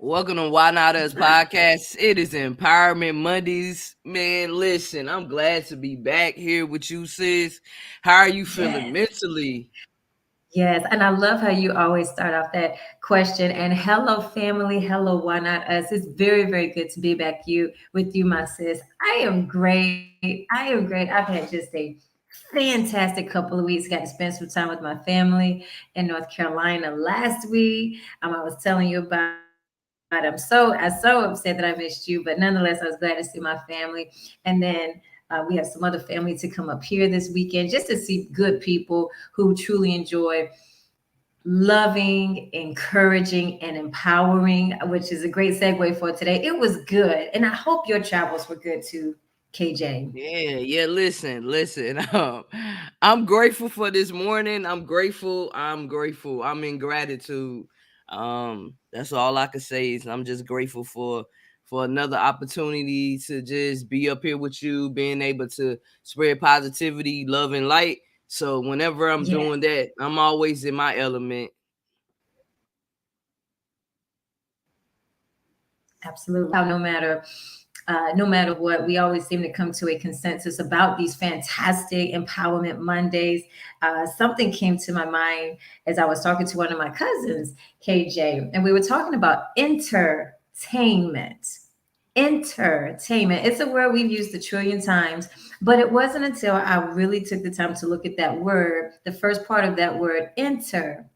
Welcome to Why Not Us podcast. It is Empowerment Mondays. Man, listen, I'm glad to be back here with you, sis. How are you feeling Yes, mentally? yes. And I love how you always start off that question. And hello, family. Hello, why not us? It's very, very good to be back with you, my sis. I am great. I am great. I've had just a fantastic couple of weeks. Got to spend some time with my family in North Carolina last week. I was telling you about. I'm so upset that I missed you, but nonetheless, I was glad to see my family. And then we have some other family to come up here this weekend just to see good people who truly enjoy loving, encouraging, and empowering, which is a great segue for today. It was good. And I hope your travels were good too, KJ. Yeah. Listen. I'm grateful for this morning. I'm grateful. I'm in gratitude. That's all I can say is I'm just grateful for another opportunity to just be up here with you, being able to spread positivity, love, and light. So whenever I'm Yeah, doing that, I'm always in my element. absolutely. How no matter what, we always seem to come to a consensus about these fantastic empowerment Mondays. Something came to my mind as I was talking to one of my cousins, KJ, and we were talking about entertainment. Entertainment. It's a word we've used a trillion times, but it wasn't until I really took the time to look at that word, the first part of that word, entertainment.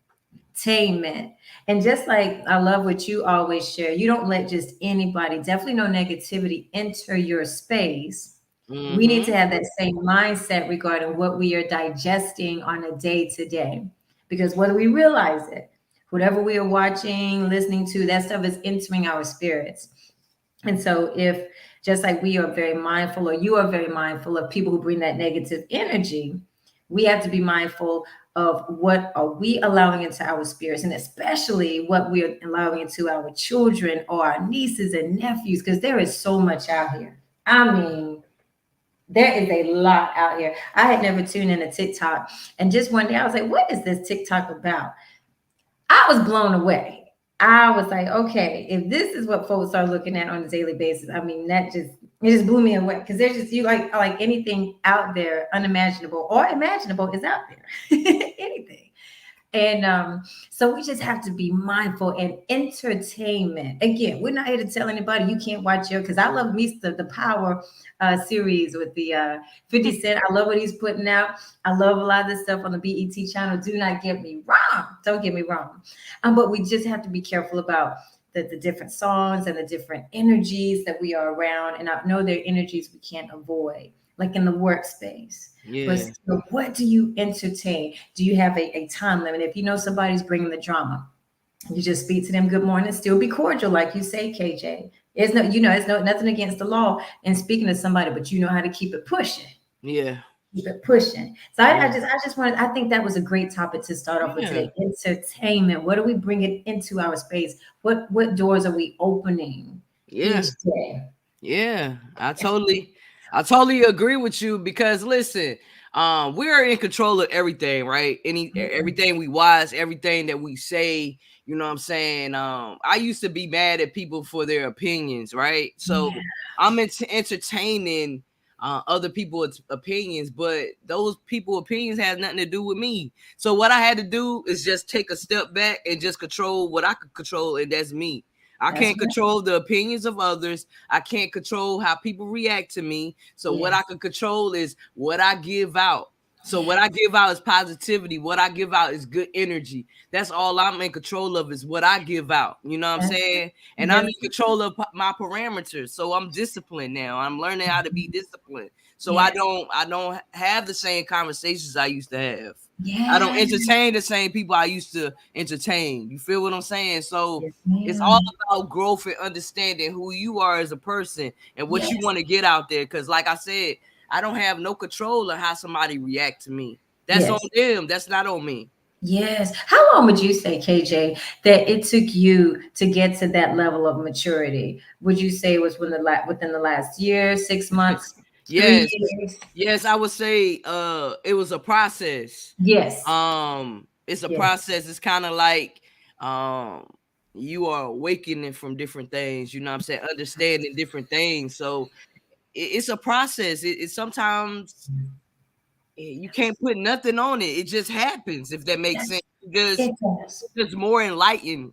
And just like I love what you always share, you don't let just anybody, definitely no negativity, enter your space. We need to Mm-hmm. have that same mindset regarding what we are digesting on a day to day. Because whether we realize it, whatever we are watching, listening to, that stuff is entering our spirits. And so, if just like we are very mindful, or you are very mindful of people who bring that negative energy, we have to be mindful of what are we allowing into our spirits, and especially what we are allowing into our children or our nieces and nephews, because there is so much out here. I mean, there is a lot out here. I had never tuned into TikTok, and just one day I was like, "What is this TikTok about?" I was blown away. I was like, okay, if this is what folks are looking at on a daily basis, I mean, it just blew me away because there's just you like anything out there, unimaginable or imaginable is out there, anything. And so we just have to be mindful and entertainment. Again, we're not here to tell anybody you can't watch your because I love me the Power series with the 50 Cent. I love what he's putting out. I love a lot of this stuff on the BET channel. Do not get me wrong. Don't get me wrong. But we just have to be careful about the different songs and the different energies that we are around. And I know there are energies we can't avoid, like in the workspace. But Yeah. still, what do you entertain? Do you have a time limit? If you know somebody's bringing the drama, you just speak to them. Good morning. Still be cordial, like you say, KJ. It's no, it's no nothing against the law in speaking to somebody, but you know how to keep it pushing. Yeah. Keep it pushing. So Yeah. I just wanted. I think that was a great topic to start off with Yeah. today. Entertainment. What are we bringing into our space? What doors are we opening Yeah. each day? Yeah, I totally agree with you because listen, we are in control of everything, right? Everything we watch, everything that we say, you know what I'm saying? I used to be mad at people for their opinions, right? So Yeah. I'm into entertaining other people's opinions, but those people opinions have nothing to do with me. So what I had to do is just take a step back and just control what I could control, and that's me. I That's can't right. control the opinions of others. I can't control how people react to me. So what I Yes. can control is what I give out. So what I give out is positivity. What I give out is good energy. That's all I'm in control of is what I give out. You know what I'm That's it. saying? And I'm Yes. in control of my parameters. So I'm disciplined now. I'm learning how to be disciplined. So I Yes. don't I don't have the same conversations I used to have. I don't Yes. entertain the same people I used to entertain. You feel what I'm saying? So Yes, it's all ma'am. about growth and understanding who you are as a person and what you Yes. want to get out there. Because, like I said, I don't have no control of how somebody react to me. That's on Yes. them. That's not on me. Yes. How long would you say, KJ, that it took you to get to that level of maturity? Would you say it was within the last year, 6 months, three Yes, years? yes, I would say it was a process. Yes. It's a Yes. process. It's kind of like um you are awakening from different things, you know what I'm saying, understanding different things. So it's a process. It sometimes you can't put nothing on it. It just happens, if that makes sense. Because It does. it's just more enlightened.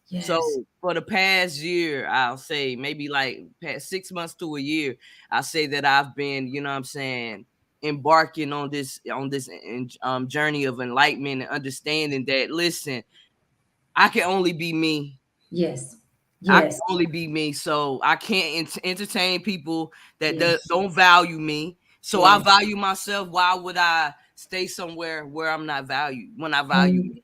Yes. So for the past year, I'll say maybe like past 6 months to a year, I say that I've been, you know what I'm saying, embarking on this journey of enlightenment and understanding that, listen, I can only be me. Yes. I can Yes. only be me. So I can't entertain people that Yes. don't value me. So I Yes. value myself. Why would I stay somewhere where I'm not valued when I value Amen.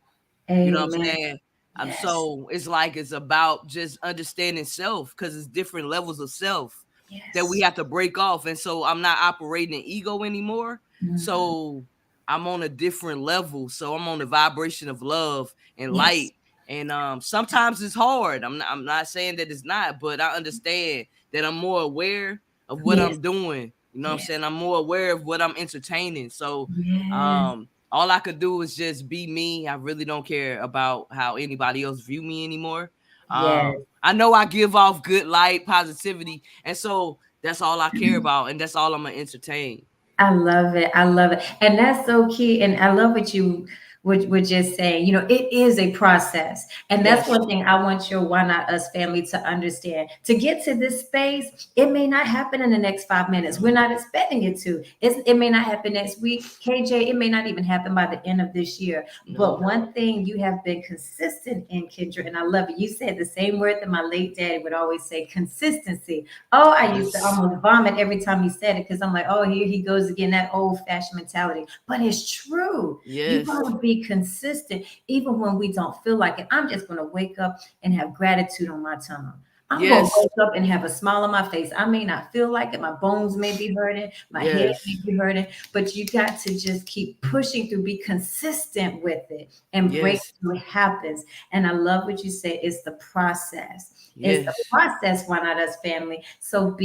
me? You know what I'm Amen. saying? Yes. So it's like it's about just understanding self, because it's different levels of self that we Yes. have to break off. And so I'm not operating in ego anymore. Mhm. So I'm on a different level. So I'm on the vibration of love and Yes. light. And sometimes it's hard. I'm not saying that it's not, but I understand that I'm more aware of what Yes. I'm doing. You know what I'm Yes. saying? I'm more aware of what I'm entertaining. So Yes. all I could do is just be me. I really don't care about how anybody else view me anymore. Yes. I know I give off good light, positivity, and so that's all I care about, and that's all I'm gonna entertain. I love it. I love it. And that's so key. And I love what you would just saying. You know, it is a process. And that's Yes. one thing I want your Why Not Us family to understand. To get to this space, it may not happen in the next 5 minutes. We're not expecting it to. It may not happen next week. KJ, it may not even happen by the end of this year. But No. one thing you have been consistent in, Kendra, and I love it. You said the same word that my late daddy would always say, consistency. Oh, I used to Yes. almost vomit every time he said it because I'm like, oh, here he goes again, that old fashioned mentality. But it's true. You Yes. got to be consistent even when we don't feel like it. I'm just going to wake up and have gratitude on my tongue. I'm going to Yes. wake up and have a smile on my face. I may not feel like it. My bones may be hurting. My head may Yes. be hurting. But you got to just keep pushing through, be consistent with it, and Yes. breakthrough happens. And I love what you say. It's the process. It's the Yes. process, Why Not Us family. So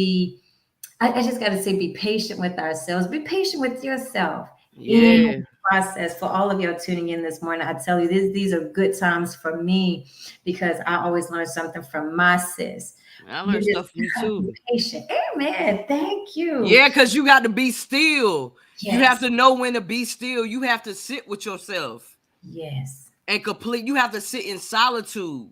I just got to say, be patient with ourselves. Be patient with yourself in the Yeah. process. For all of y'all tuning in this morning, I tell you, these are good times for me because I always learn something from my sis. I You learned just stuff from you gotta be too. patient. Amen. Thank you. Yeah, because you got to be still. You have Yes. to know when to be still. You have to sit with yourself Yes. and complete. You have to sit in solitude.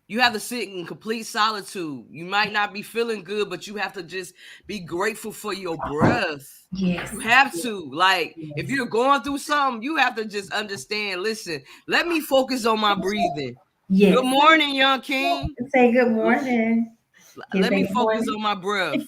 You have to sit in complete solitude. You might not be feeling good, but you have to just be grateful for your breath. You Yes. have to. Like, if Yes. you're going through something, you have to just understand. Listen, let me focus on my breathing. Good Yes. morning, young king. Say good morning. Can you Let say me good focus morning? on my breath.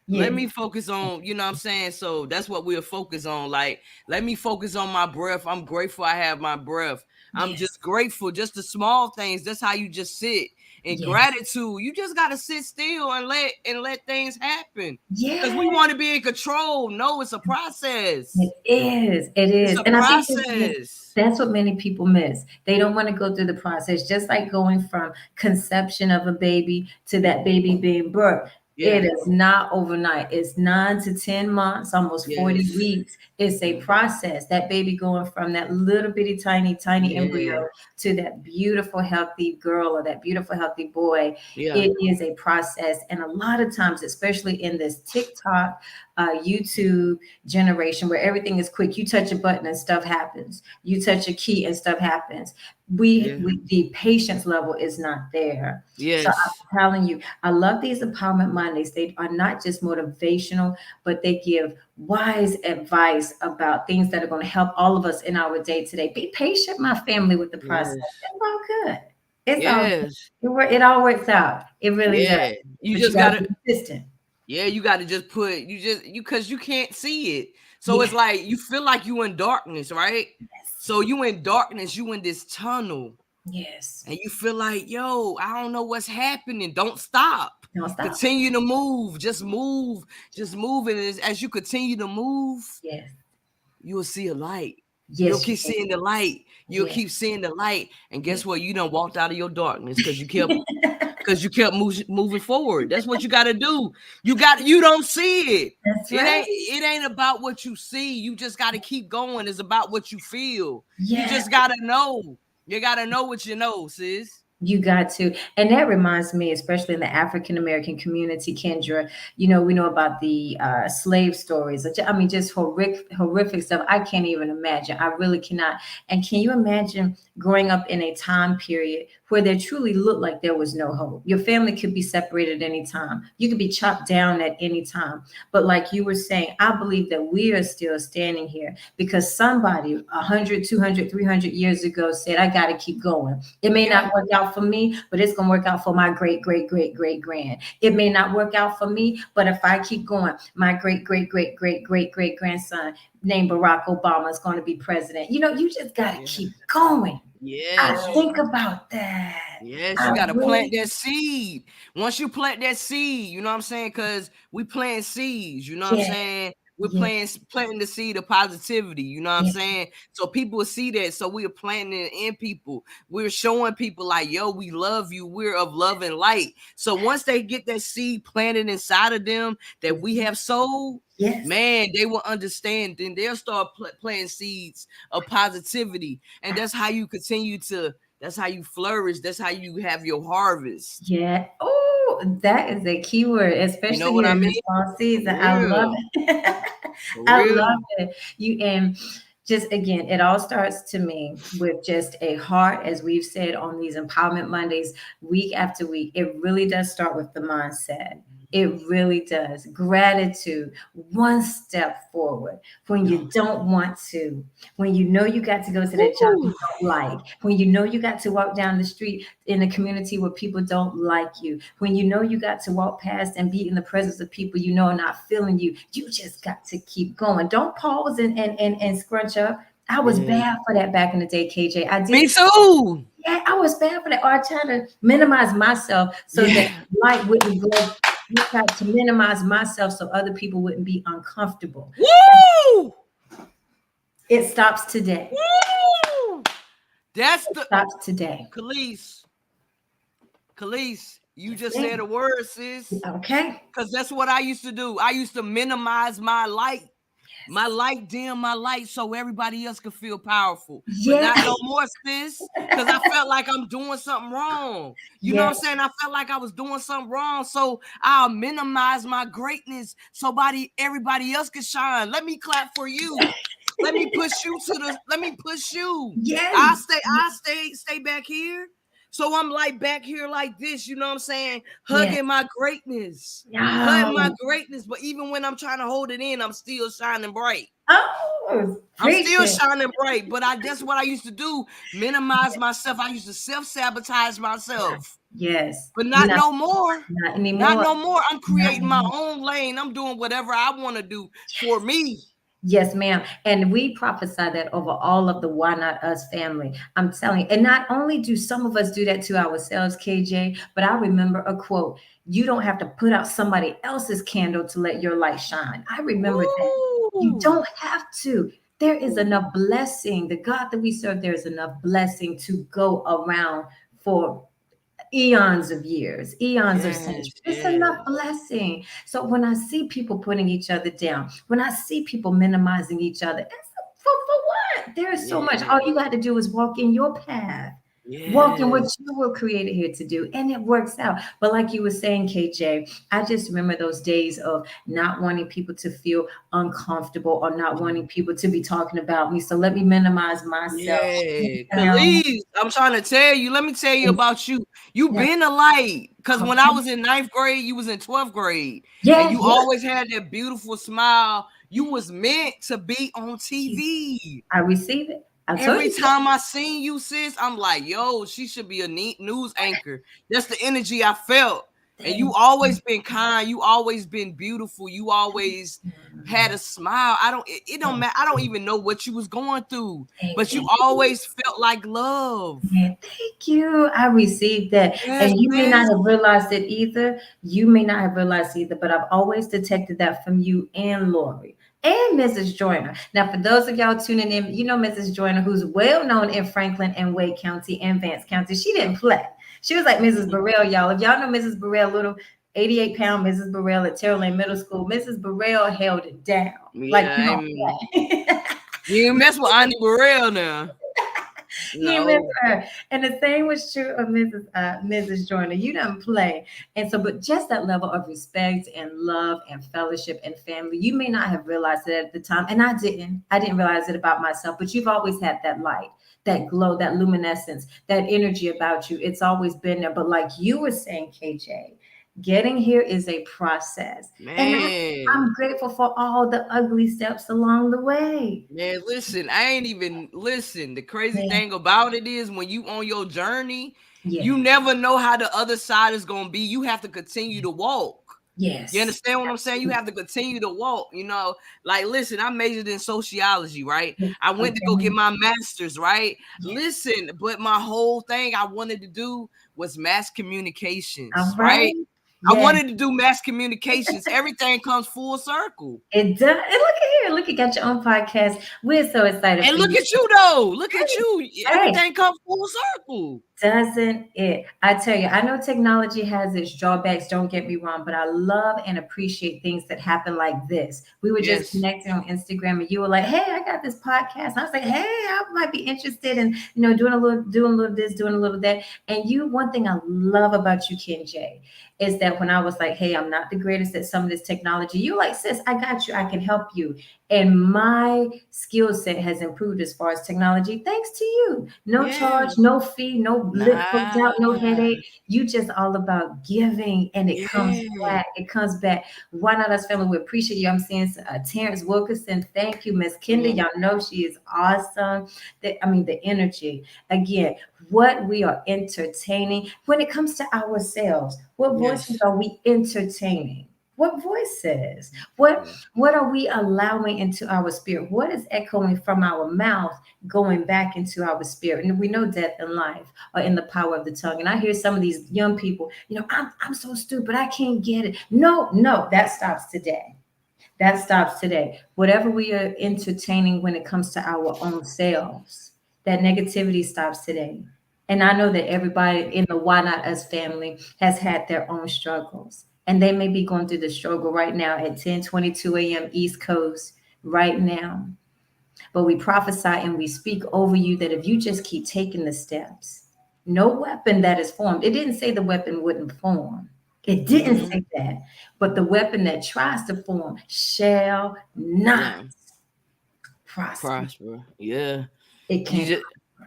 Let Yes. me focus on, you know what I'm saying? So that's what we'll focus on. Like, let me focus on my breath. I'm grateful I have my breath. I'm Yes. just grateful. Just the small things. That's how you just sit in Yes. gratitude. You just gotta sit still and let things happen. Because we Yes. want to be in control. No, it's a process. It is. It It's is. a And I think process. that's what many people miss. They don't want to go through the process, just like going from conception of a baby to that baby being birthed. It Yeah. is not overnight. It's 9 to 10 months, almost 40 Yes. weeks. It's a Yeah. process. That baby going from that little bitty, tiny Yeah. embryo to that beautiful, healthy girl or that beautiful, healthy boy. Yeah. It is a process. And a lot of times, especially in this TikTok, YouTube generation where everything is quick. You touch a button and stuff happens. You touch a key and stuff happens. Yeah. The patience level is not there. So Yes. I'm telling you, I love these empowerment Mondays. They are not just motivational, but they give wise advice about things that are going to help all of us in our day to day. Be patient, my family, with the process. Yes. It's all good. It's all good. Yes. It all works out. It really does. Yeah. You But you just got to gotta be consistent. Yeah, you got to just put you because you can't see it. So it's Yes. like you feel like you in darkness, right? Yes. So you in darkness, you in this tunnel, Yes. and you feel like, yo, I don't know what's happening. Don't stop. Don't stop. Continue to move. Just move. Just move. And as you continue to move, Yes. you'll see a light. You'll Yes, you keep can. seeing the light. You'll Yes. keep seeing the light. And guess Yes. what? You done walked out of your darkness because you kept moving forward. That's what you got to do. You don't see it. That's It right. ain't about what you see. You just got to keep going. It's about what you feel. You Yes. just got to know. You gotta know what you know, sis. You got to. And that reminds me, especially in the African American community, Kendra, we know about the slave stories. I mean, just horrific stuff. I can't even imagine. I really cannot. And can you imagine growing up in a time period where there truly looked like there was no hope? Your family could be separated at any time. You could be chopped down at any time. But like you were saying, I believe that we are still standing here because somebody 100, 200, 300 years ago said, I got to keep going. It may not work out for me, but it's going to work out for my great, great, great, great grand. It may not work out for me, but if I keep going, my great, great, great, great, great, great grandson named Barack Obama is going to be president. You just got to keep going. Yes. I think about that. Yes, you got to plant that seed. Once you plant that seed, you know what I'm saying? Because we plant seeds, you know what I'm saying? We're planting the seed of positivity, you know what I'm saying? So people will see that. So we are planting it in people. We're showing people like, yo, we love you. We're of love and light. So once they get that seed planted inside of them that we have sowed, man, they will understand. Then they'll start planting seeds of positivity. And that's how you continue to, that's how you flourish. That's how you have your harvest. Yeah. Oh, that is a key word, especially you know what I mean? In the fall season. I love it. I love it. And just again, it all starts to me with just a heart, as we've said on these Empowerment Mondays, week after week. It really does start with the mindset. It really does. Gratitude, one step forward when you don't want to, when you know you got to go to that job you don't like, when you know you got to walk down the street in a community where people don't like you, when you know you got to walk past and be in the presence of people you know are not feeling you, you just got to keep going. Don't pause and scrunch up. I was bad for that back in the day, KJ. I did. Me too. Yeah, I was bad for that. Or I tried to minimize myself so that light wouldn't go. I tried to minimize myself so other people wouldn't be uncomfortable. Woo! It stops today. Woo! Stops today. Khalees, you just said a word, sis. Okay. Because that's what I used to do. I used to minimize my light. My light, dim my light so everybody else could feel powerful. But not no more, sis. Because I felt like I'm doing something wrong. You know what I'm saying? I felt like I was doing something wrong. So I'll minimize my greatness so everybody else can shine. Let me clap for you. Let me push you let me push you. Yes. I stay back here. So I'm like back here like this, you know what I'm saying? Hugging my greatness. Hugging my greatness. But even when I'm trying to hold it in, I'm still shining bright. Oh, I'm still shining bright. But that's what I used to do. Minimize myself. I used to self-sabotage myself. Yes. But not no more. Not anymore. Not no more. I'm creating my own lane. I'm doing whatever I want to do for me. Yes, ma'am. And we prophesy that over all of the Why Not Us family. I'm telling you. And not only do some of us do that to ourselves, KJ, but I remember a quote. You don't have to put out somebody else's candle to let your light shine. I remember that. You don't have to. There is enough blessing. The God that we serve, there is enough blessing to go around for eons of years, eons of centuries. It's enough blessing. So when I see people putting each other down, when I see people minimizing each other, for what? There is so much. All you got to do is walk in your path. Walk in what you were created here to do, and it works out. But like you were saying, KJ, I just remember those days of not wanting people to feel uncomfortable or not wanting people to be talking about me. So let me minimize myself. Please, I'm trying to tell you. Let me tell you about you. You've been a light. Because when I was in 9th grade, you was in 12th grade. And you always had that beautiful smile. You was meant to be on TV. I receive it. Every time I seen you, sis, I'm like, yo, she should be a neat news anchor. That's the energy I felt. And you always been kind. You always been beautiful. You always had a smile. It don't matter. I don't even know what you was going through, but you always felt like love. Yeah, thank you. I received that. And you may not have realized it either. But I've always detected that from you and Lori. And Mrs. Joyner. Now, for those of y'all tuning in, you know Mrs. Joyner, who's well known in Franklin and Wake County and Vance County. She didn't play. She was like Mrs. Burrell, y'all. If y'all know Mrs. Burrell, little 88-pound Mrs. Burrell at Terrell Lane Middle School, Mrs. Burrell held it down. You mess with Auntie Burrell now. You remember No, her. And the same was true of Mrs. Joyner. You didn't play. And so, but just that level of respect and love and fellowship and family, you may not have realized it at the time. And I didn't. I didn't realize it about myself, but you've always had that light, that glow, that luminescence, that energy about you. It's always been there. But like you were saying, KJ, getting here is a process. And man. I'm grateful for all the ugly steps along the way. Man, listen, I ain't even listen. The crazy Yeah. thing about it is when you on your journey, you Yeah. never know how the other side is gonna be. You have to continue to walk. You Yes. understand what I'm saying? You have to continue to walk, Like, listen, I majored in sociology, right? I went to go Okay. get my master's, right? Yes. Listen, but my whole thing I wanted to do was mass All communications, right. right? I Yes. wanted to do mass communications. Everything comes full circle. It does. And look at here. Look, you got your own podcast. We're so excited And for look you. at you though. Look at you. Hey, Everything comes full circle. doesn't it? I tell you, I know technology has its drawbacks, don't get me wrong, but I love and appreciate things that happen like this. We were just Yes. connecting on Instagram and you were like, hey, I got this podcast. I was like, hey, I might be interested in, doing a little this, doing a little that. And you, one thing I love about you, Ken J, is that when I was like, hey, I'm not the greatest at some of this technology, you like, sis, I got you. I can help you. And my skill set has improved as far as technology, thanks to you. No Yeah. charge, no fee, no lip hooked Nah. out, no headache. You just all about giving, and it comes Yeah. back. It comes back. Why not us family? We appreciate you. I'm seeing Terrence Wilkerson. Thank you, Miss Come Kinder. on. Y'all know she is awesome. The energy. Again, what we are entertaining when it comes to ourselves. What voices Yes. are we entertaining? What voices? What Yeah. what are we allowing into our spirit? What is echoing from our mouth going back into our spirit? And we know death and life are in the power of the tongue. And I hear some of these young people, I'm so stupid, I can't get it. No, no, that stops today. That stops today. Whatever we are entertaining when it comes to our own selves, that negativity stops today. And I know that everybody in the Why Not Us family has had their own struggles. And they may be going through the struggle right now at 10:22 a.m. East Coast right now. But we prophesy and we speak over you that if you just keep taking the steps, no weapon that is formed, it didn't say the weapon wouldn't form. It didn't Mm-hmm. say that. But the weapon that tries to form shall not Yeah. prosper. Prosper. Yeah. It You can't. just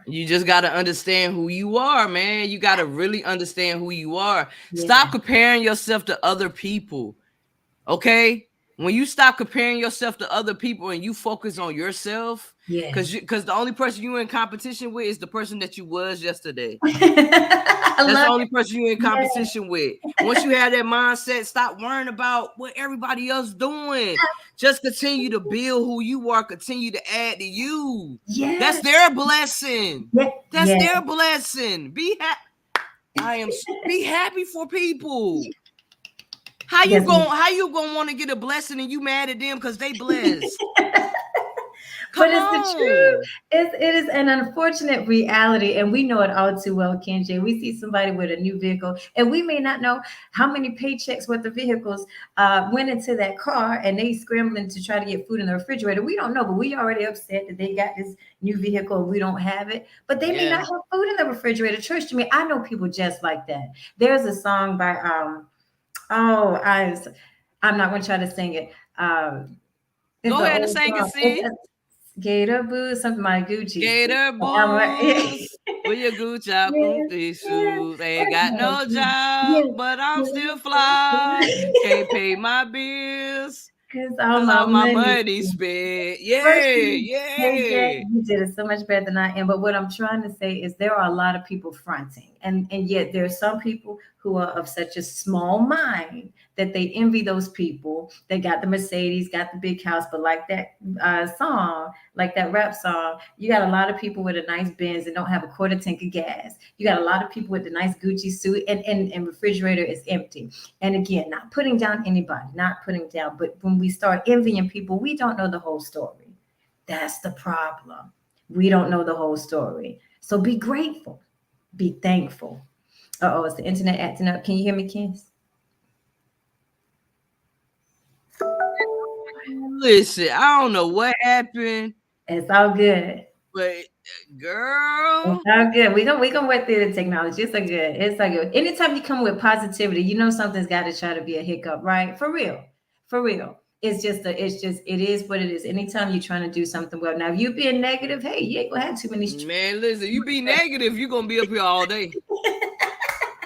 you just got to understand who you are, man. You got to really understand who you are. Yeah. Stop comparing yourself to other people. Okay? When you stop comparing yourself to other people and you focus on yourself, Yes. because the only person you're in competition with is the person that you was yesterday. I That's the love only person you're in it. competition with. Once you have that mindset, stop worrying about what everybody else doing. Just continue to build who you are. Continue to add to you. That's Yes. their blessing. Yes. That's Yes. their blessing. Be happy. Be happy for people. Yes. How you gonna want to get a blessing and you mad at them because they blessed? But Come it's the truth. on. It is an unfortunate reality, and we know it all too well, Kenji. We see somebody with a new vehicle, and we may not know how many paychecks worth of vehicles went into that car, and they scrambling to try to get food in the refrigerator. We don't know, but we already upset that they got this new vehicle and we don't have it. But they may not Yeah. have food in the refrigerator. Trust me, I know people just like that. There's a song by oh, I'm not going to try to sing it. It's Go an ahead and old sing it, song. see. Gator boots, something like Gucci. Gator I'm like, boots with your Gucci out yeah, these yeah, shoes. Ain't that's got not no good. job, Yeah, but I'm still fly. yeah. Can't pay my bills Because all because my all my money. money spent. First, Yeah, hey Jay, yeah. you did it so much better than I am. But what I'm trying to say is there are a lot of people fronting, and yet there are some people who are of such a small mind that they envy those people that got the Mercedes, got the big house. But like that song, like that rap song, you got a lot of people with a nice Benz and don't have a quarter tank of gas. You got a lot of people with the nice Gucci suit, and refrigerator is empty. And again, not putting down anybody, not putting down, but when we start envying people, we don't know the whole story. That's the problem. We don't know the whole story. So be grateful, be thankful. Oh, is the internet acting up? Can you hear me, Kens? Listen, I don't know what happened. It's all good. but It's girl, all good. We gonna work through the technology. It's so good. It's so good. Anytime you come with positivity, you know something's got to try to be a hiccup, right? For real, for real. It is what it is. Anytime you're trying to do something well, now if you being negative, hey, you ain't gonna have too many. man, listen, you be negative, you gonna be up here all day.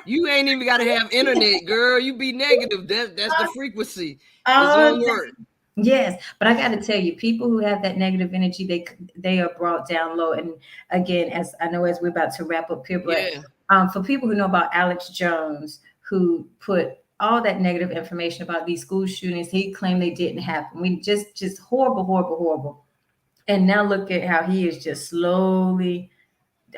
You ain't even gotta have internet, girl. You be negative. That's the frequency. It's Oh, gonna work. yes, but I got to tell you, people who have that negative energy, they are brought down low. And again, as I know, as we're about to wrap up here, but Yeah. for people who know about Alex Jones, who put all that negative information about these school shootings, he claimed they didn't happen. We just horrible, horrible, horrible. And now look at how he is just slowly.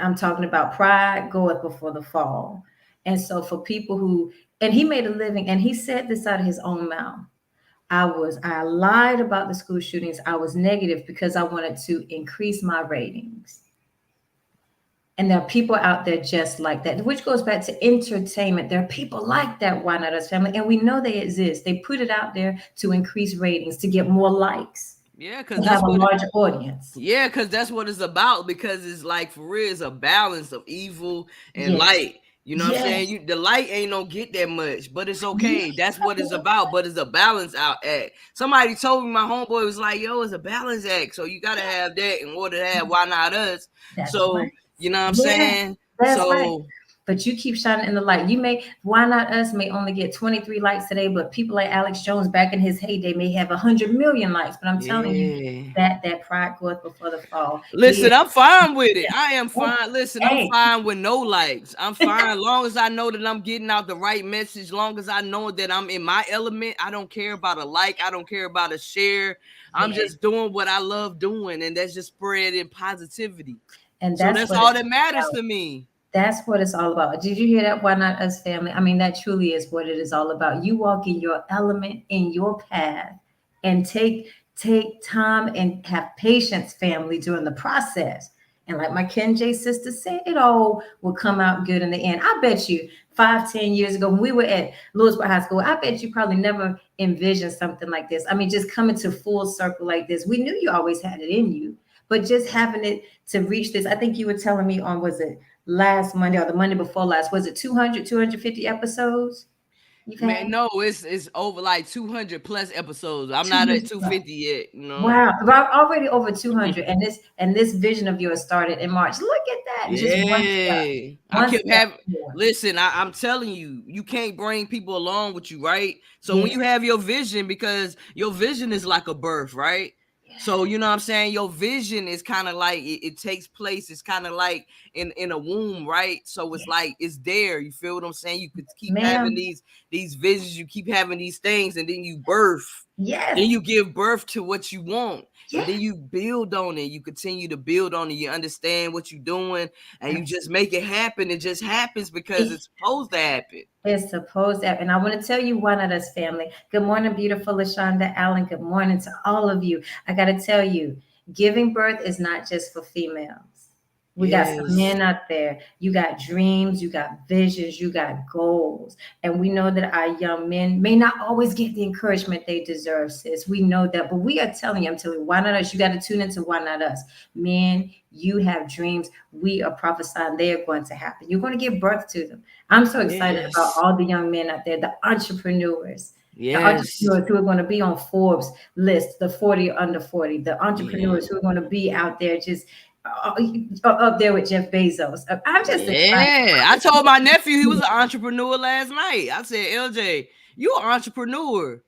I'm talking about pride goeth before the fall. And so for people who, and he made a living, and he said this out of his own mouth. I lied about the school shootings. I was negative because I wanted to increase my ratings. And there are people out there just like that, which goes back to entertainment. There are people like that, Why Not Us family, and we know they exist. They put it out there to increase ratings, to get more likes, Yeah, to because have that's a what larger audience. yeah, because that's what it's about. Because it's like for real, it's a balance of evil and Yes. light. You know what I'm saying? Yes. The light ain't no get that much, but it's Yeah. okay. That's what it's about. But it's a balance out act. Somebody told me, my homeboy was like, "Yo, it's a balance act, so you gotta have that in order to have Why Not Us." That's So right. you know what I'm Yeah, saying? that's right. So But you keep shining in the light. You may, Why Not Us may only get 23 likes today, but people like Alex Jones back in his heyday may have 100 million likes. But I'm telling you yeah. that pride goeth before the fall. He Listen, is, I'm fine with it. I am fine. Listen, I'm hey, fine with no likes. I'm fine long as I know that I'm getting out the right message. Long as I know that I'm in my element. I don't care about a like. I don't care about a share. I'm yeah. just doing what I love doing, and that's just spreading positivity. And So that's that's what all it's that matters to me. That's what it's all about. Did you hear that? Why Not Us family? I mean, that truly is what it is all about. You walk in your element, in your path, and take time and have patience, family, during the process. And like my Ken J sister said, it all will come out good in the end. I bet you 5, 10 years ago, when we were at Lewisburg High School, I bet you probably never envisioned something like this. I mean, just coming to full circle like this. We knew you always had it in you, but just having it to reach this. I think you were telling me on, was it last Monday or the Monday before last, was it 200, 250 episodes you've Man, had? no, it's over like 200 plus episodes. I'm not at 200. 250 yet. You know. Wow, well, already over 200. And this vision of yours started in March. Look at that. Just Yeah, I one kept step having. more. Listen, I'm telling you, you can't bring people along with you, right? So when Yeah. you have your vision, because your vision is like a birth, right? So you know what I'm saying. Your vision is kind of like it takes place. It's kind of like in a womb, right? So it's Yeah. like it's there. You feel what I'm saying? You could keep having Ma'am. these visions. You keep having these things, and then you birth. Then Yes. you give birth to what you want, and Yeah. then you build on it. You continue to build on it. You understand what you're doing, and you just make it happen. It just happens because It's, it's supposed to happen. it's supposed to. And I want to tell you, Why Not Us family. Good morning, beautiful LaShonda Allen. Good morning to all of you. I got to tell you, giving birth is not just for females. We got some Yes. men out there. You got dreams, you got visions, you got goals. And we know that our young men may not always get the encouragement they deserve, sis. We know that. But we are telling you, I'm telling you, Why Not Us? You got to tune into Why Not Us. Men, you have dreams. We are prophesying they are going to happen. You're going to give birth to them. I'm so excited about Yes. all the young men out there, the entrepreneurs. The Yes. entrepreneurs who are going to be on Forbes list, the 40 or under 40, the Yeah. entrepreneurs who are going to be out there just up there with Jeff Bezos. I'm just excited. Yeah. I told my nephew he was an entrepreneur last night. I said, LJ, you an entrepreneur.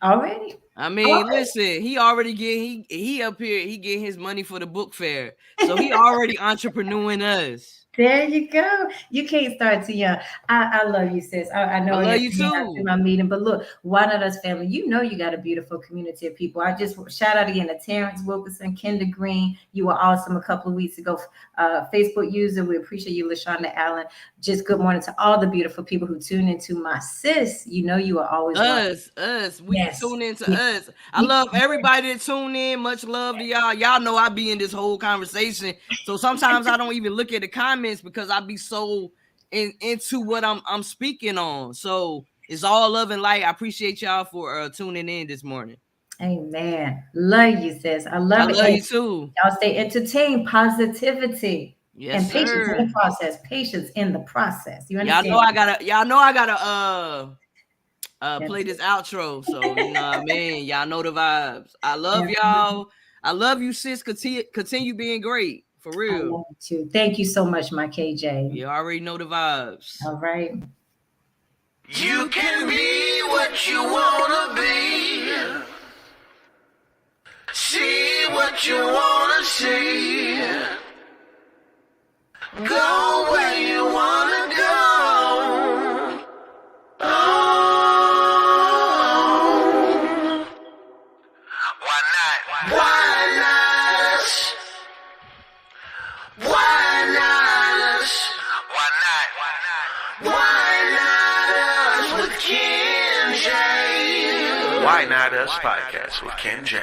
Already. I mean, listen, he already he up here, he getting his money for the book fair. So he already entrepreneuring us. There you go. You can't start too young. I love you, sis. I I know love you you may have to too. my meeting, but look, Why Not Us family? You know you got a beautiful community of people. I just shout out again to Terrence Wilkerson, Kendra Green. You were awesome a couple of weeks ago. Facebook user, we appreciate you, LaShonda Allen. Just good morning to all the beautiful people who tune into my sis. You know you are always loved. Us. We Yes. tune into Yeah. us. I love everybody that tune in. Much love to y'all. Y'all know I be in this whole conversation. So sometimes I don't even look at the comments because I be so into what I'm speaking on. So it's all love and light. I appreciate y'all for tuning in this morning. Amen. Love you, sis. I love I it. love And you too. y'all stay entertained, positivity, Yes, and patience in sir. the process. Patience in the process. You Y'all understand? know I gotta play this outro. So you know what I mean. Y'all know the vibes. I love y'all. I love you, sis. Continue being great. For I real. love you too. Thank you so much, my KJ. You already know the vibes. All right. You can be what you wanna be. See what you wanna see. Go where you wanna go. Oh. Why not? Why not us? Why not us? Why not? Why not us with Ken J? Why Not Us podcast with Ken J.